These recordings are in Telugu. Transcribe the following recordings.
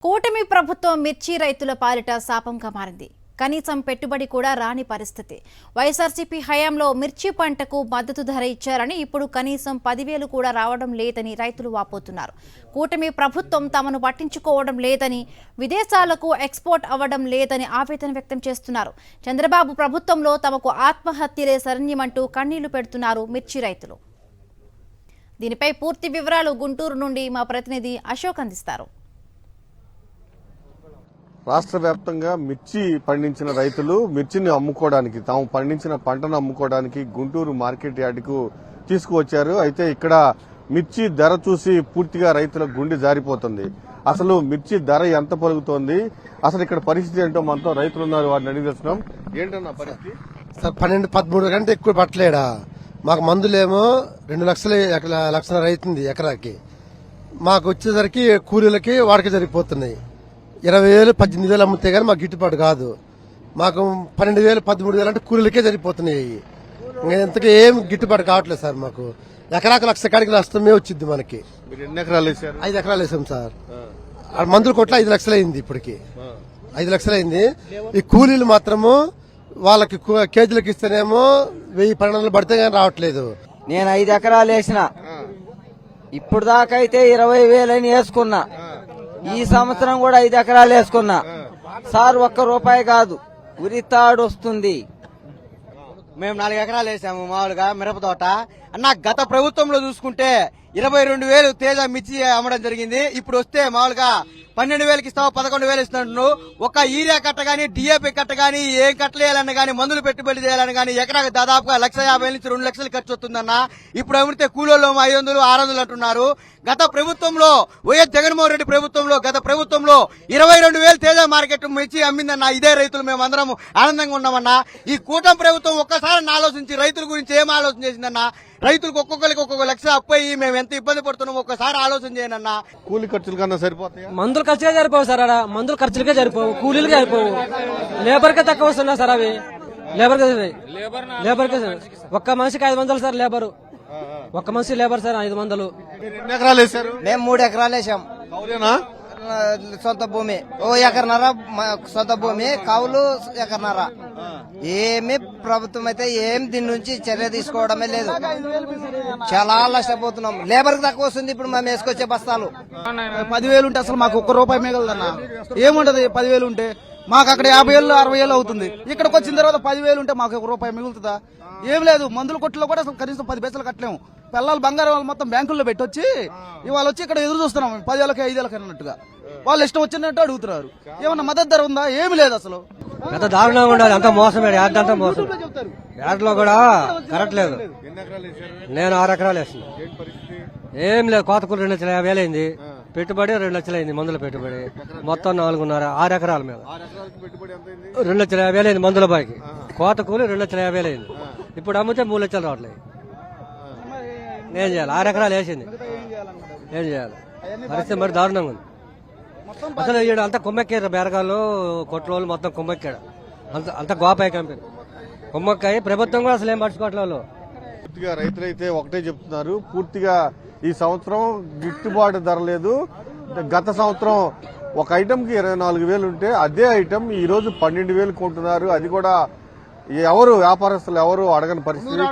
కూటమి ప్రభుత్వం మిర్చి రైతుల పాలిట శాపంగా మారింది. కనీసం పెట్టుబడి కూడా రాని పరిస్థితి. వైఎస్ఆర్సీపీ హయాంలో మిర్చి పంటకు మద్దతు ధర ఇచ్చారని ఇప్పుడు కనీసం 10,000 కూడా రావడం లేదని రైతులు వాపోతున్నారు. కూటమి ప్రభుత్వం తమను పట్టించుకోవడం లేదని, విదేశాలకు ఎక్స్పోర్ట్ అవ్వడం లేదని ఆవేదన వ్యక్తం చేస్తున్నారు. చంద్రబాబు ప్రభుత్వంలో తమకు ఆత్మహత్యలే శరణ్యమంటూ కన్నీళ్లు పెడుతున్నారు మిర్చి రైతులు. దీనిపై పూర్తి వివరాలు గుంటూరు నుండి మా ప్రతినిధి అశోక్ అందిస్తారు. రాష్ట్ర వ్యాప్తంగా మిర్చి పండించిన రైతులు మిర్చిని అమ్ముకోవడానికి, తాము పండించిన పంటను అమ్ముకోవడానికి గుంటూరు మార్కెట్ యార్డుకు తీసుకువచ్చారు. అయితే ఇక్కడ మిర్చి ధర చూసి పూర్తిగా రైతుల గుండె జారిపోతుంది. అసలు మిర్చి ధర ఎంత పలుకుతోంది, అసలు ఇక్కడ పరిస్థితి ఏంటో మనతో రైతులు ఉన్నారు, వారిని అడిగి తెలుస్తున్నాం. ఏంటన్నా పరిస్థితి? 12-13 గంటలు ఎక్కువ పట్టలేడా. మాకు మందులేమో 2 లక్షల అవుతుంది ఎకరాకి. మాకు వచ్చేసరికి కూలీలకి వాడికి జరిగిపోతున్నాయి. 20,000 18,000 అమ్మితే గానీ మాకు గిట్టుబాటు కాదు. మాకు 12,000 13,000 అంటే కూలీలకే సరిపోతున్నాయి. ఇంతకీ ఏం గిట్టుబాటు కావట్లేదు సార్. మాకు ఎకరాకు 1,00,000 కాడికి నష్టమే వచ్చింది మనకి. మీరు ఎన్ని ఎకరాలు వేశారు? 5 ఎకరాలు వేసాం సార్. మందుల కొట్ల 5 లక్షలు అయింది. ఇప్పటికి 5 లక్షలు అయింది. ఈ కూలీలు మాత్రము వాళ్ళకి కేజీలకు ఇస్తేనేమో 1,000-1,200 పడితే గానీ రావట్లేదు. నేను 5 ఎకరాలు వేసిన, ఇప్పుడు దాకా అయితే 20,000 అని వేసుకున్నా. ఈ సంవత్సరం కూడా 5 ఎకరాలు వేసుకున్నా సార్. ₹1 కాదు, ఉరితాడు వస్తుంది. మేము 4 ఎకరాలు వేసాము మామూలుగా మిరప తోట. అన్న గత ప్రభుత్వంలో చూసుకుంటే 22,000 తేజ మిర్చి అమ్మడం జరిగింది. ఇప్పుడు వస్తే మామూలుగా 12,000కి ఇస్తావు, 11,000 ఇస్తున్నాడు. ఒక యూరియా కట్ట గానీ, డిఏపి కట్ట గానీ, ఏం కట్టలేయాలన్నా గానీ, మందులు పెట్టుబడి చేయాలని గానీ ఎకరాకు దాదాపుగా 1,50,000 నుంచి 2 లక్షలు ఖర్చు వస్తుందన్న. ఇప్పుడు అమ్మితే కూలీలు 500, 600 అంటున్నారు. గత ప్రభుత్వంలో వైఎస్ జగన్మోహన్ రెడ్డి ప్రభుత్వంలో గత ప్రభుత్వంలో 22,000 తేజ మార్కెట్ మిర్చి అమ్మిందన్న. ఇదే రైతులు మేమందరం ఆనందంగా ఉన్నామన్నా. ఈ కూటమి ప్రభుత్వం ఒక్కసారి ఆలోచించి రైతుల గురించి ఏం ఆలోచన చేసిందన్నా? రైతులకు ఒక్కొక్కరికి 1 లక్ష అప్పు అయ్యి మేము ఎంత ఇబ్బంది పడుతున్నాం ఒక్కసారి ఆలోచన చేయనన్నా. కూలి ఖర్చుల కన్నా సరిపోతాయి. మందుల ఖర్చులే సరిపోవు సార్. అక్కడ మందుల ఖర్చులకే సరిపోవు, కూలీలకే సరిపోవు. లేబర్కే తక్కువ వస్తున్నా సార్. అవి లేబర్కే ఒక్క మనిషికి 500 సార్ లేబరు. ఒక్క మనిషి లేబర్ సార్ 500. ఎన్ని ఎకరాలు వేశారు? మేము 3 ఎకరాలు వేసాం. అవునా? సొంత భూమి 1 ఎకరన్నర సొంత భూమి, కౌలు 1 ఎకరన్నర. ఏమి ప్రభుత్వం అయితే ఏం దీని నుంచి చర్య తీసుకోవడమే లేదు. చాలా నష్టపోతున్నాం. లేబర్ కి తక్కువ వస్తుంది ఇప్పుడు మేము వేసుకొచ్చే బస్తాలు. 10,000 ఉంటే అసలు మాకు ₹1 మిగలదన్న. ఏముంటది 10,000 ఉంటే? మాకు అక్కడ 50,000 60,000 అవుతుంది. ఇక్కడికి వచ్చిన తర్వాత 10,000 ఉంటే మాకు ₹1 మిగులుతుందా? ఏం లేదు. మందుల కొట్టులో కూడా అసలు కనీసం 10 పైసలు కట్టలేము. పిల్లలు బంగారం వాళ్ళు మొత్తం బ్యాంకుల్లో పెట్టొచ్చి ఇవాళ వచ్చి ఇక్కడ ఎదురు చూస్తున్నాం 10,000కి 5,000కి అన్నట్టుగా. వాళ్ళు ఇష్టం వచ్చినట్టు అడుగుతున్నారు. ఏమన్నా మద్దతు ధర ఉందా? ఏమి లేదు అసలు. ఎంత దారుణంగా ఉండాలి. అంత మోసం, అంతా మోసం. యాడ్లో కూడా కరెక్ట్ లేదు. నేను 6 ఎకరాలు వేసిన. ఏం లేదు. కోతకూరు 2,50,000 అయింది. పెట్టుబడి 2 లక్షలు అయింది. మందుల పెట్టుబడి మొత్తం 4.5. 6 ఎకరాల మీద 2,50,000 అయింది మందుల బాకి. కోతకూలి 2,50,000 అయింది. ఇప్పుడు అమ్మితే 3 లక్షలు రావట్లేదు. ఏం చేయాలి? 6 ఎకరాలు వేసింది. ఏం చేయాలి? పరిస్థితి మరి దారుణంగా ఉంది. అసలు ఈడ అంతా కుమ్మక్కారు. బేరగాళ్ళు కొట్లోళ్ళు మొత్తం కుమ్మక్కాడు. అంత గోపాయి కంపెనీ కుమ్మక్కాయి. ప్రభుత్వం కూడా అసలు ఏం పట్టుకోవట్లేదు. పూర్తిగా రైతులైతే ఒకటే చెప్తున్నారు, పూర్తిగా ఈ సంవత్సరం గిట్టుబాటు ధర లేదు. గత సంవత్సరం ఒక ఐటెంకి 24,000 ఉంటే అదే ఐటెం ఈ రోజు 12,000 కొంటున్నారు. అది కూడా ఎవరు వ్యాపారస్తులు ఎవరు అడగని పరిస్థితి.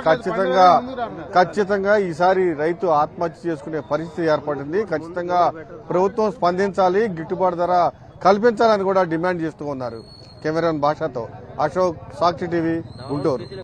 ఖచ్చితంగా ఈసారి రైతు ఆత్మహత్య చేసుకునే పరిస్థితి ఏర్పడింది. ఖచ్చితంగా ప్రభుత్వం స్పందించాలి, గిట్టుబాటు ధర కల్పించాలని కూడా డిమాండ్ చేస్తూ ఉన్నారు. కెమెరామెన్ భాషతో అశోక్, సాక్షి టీవీ, గుంటూరు.